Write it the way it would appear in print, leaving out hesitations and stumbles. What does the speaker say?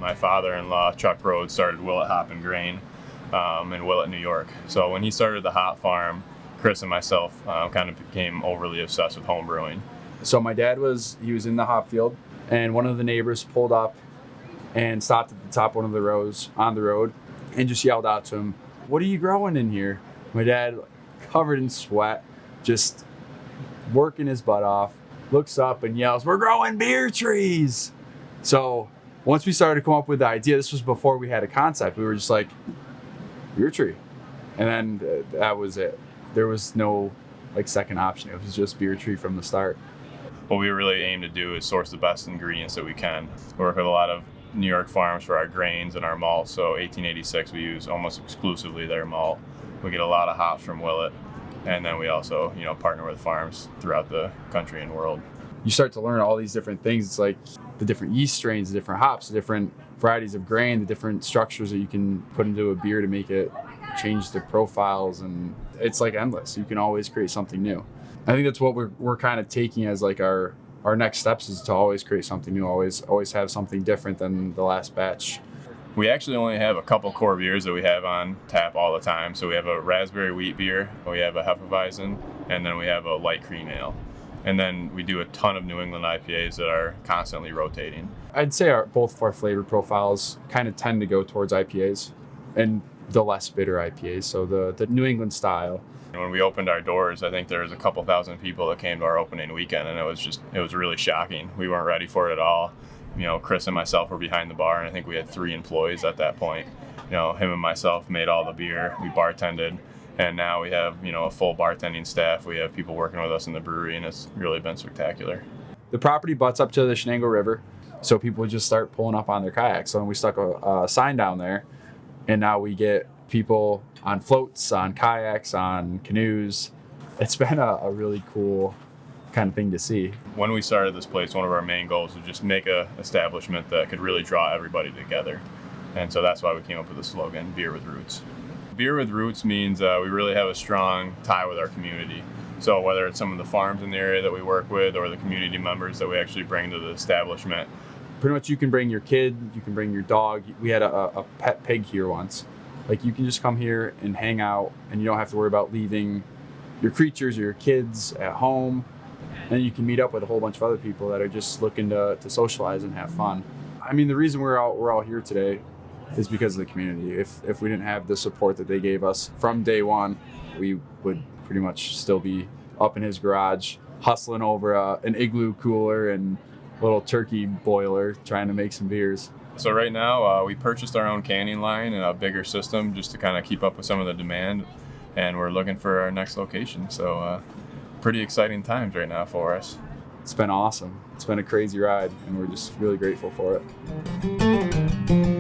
my father-in-law, Chuck Rhodes, started Willett Hop and Grain in Willett, New York. So when he started the hop farm, Chris and myself kind of became overly obsessed with home brewing. So my dad was in the hop field, and one of the neighbors pulled up and stopped at the top of one of the rows on the road and just yelled out to him, "What are you growing in here?" My dad, covered in sweat, just working his butt off, looks up and yells, "We're growing beer trees!" So once we started to come up with the idea, this was before we had a concept, we were just like, beer tree. And then that was it. There was no second option. It was just beer tree from the start. What we really aim to do is source the best ingredients that we can. We work with a lot of New York farms for our grains and our malt. So 1886, we use almost exclusively their malt. We get a lot of hops from Willett. And then we also, partner with farms throughout the country and world. You start to learn all these different things. It's like the different yeast strains, the different hops, the different varieties of grain, the different structures that you can put into a beer to make it change the profiles, and it's endless. You can always create something new. I think that's what we're kind of taking as our next steps, is to always create something new, always have something different than the last batch. We actually only have a couple core beers that we have on tap all the time. So we have a raspberry wheat beer, we have a Hefeweizen, and then we have a light cream ale. And then we do a ton of New England IPAs that are constantly rotating. I'd say both of our flavor profiles kind of tend to go towards IPAs and the less bitter IPAs, so the New England style. And when we opened our doors, I think there was a couple thousand people that came to our opening weekend, and it was really shocking. We weren't ready for it at all. Chris and myself were behind the bar, and I think we had 3 employees at that point. Him and myself made all the beer, we bartended, and now we have, a full bartending staff. We have people working with us in the brewery, and it's really been spectacular. The property butts up to the Shenango River, so people would just start pulling up on their kayaks. So we stuck a sign down there, and now we get people on floats, on kayaks, on canoes. It's been a really cool kind of thing to see. When we started this place, one of our main goals was just make a establishment that could really draw everybody together. And so that's why we came up with the slogan, Beer with Roots. Beer with Roots means we really have a strong tie with our community. So whether it's some of the farms in the area that we work with or the community members that we actually bring to the establishment. Pretty much you can bring your kid, you can bring your dog. We had a pet pig here once. You can just come here and hang out, and you don't have to worry about leaving your creatures or your kids at home. And you can meet up with a whole bunch of other people that are just looking to socialize and have fun. I mean, the reason we're all here today is because of the community. If we didn't have the support that they gave us from day one, we would pretty much still be up in his garage hustling over an igloo cooler and a little turkey boiler trying to make some beers. So right now we purchased our own canning line and a bigger system just to kind of keep up with some of the demand, and we're looking for our next location. So pretty exciting times right now for us. It's been awesome. It's been a crazy ride, and we're just really grateful for it.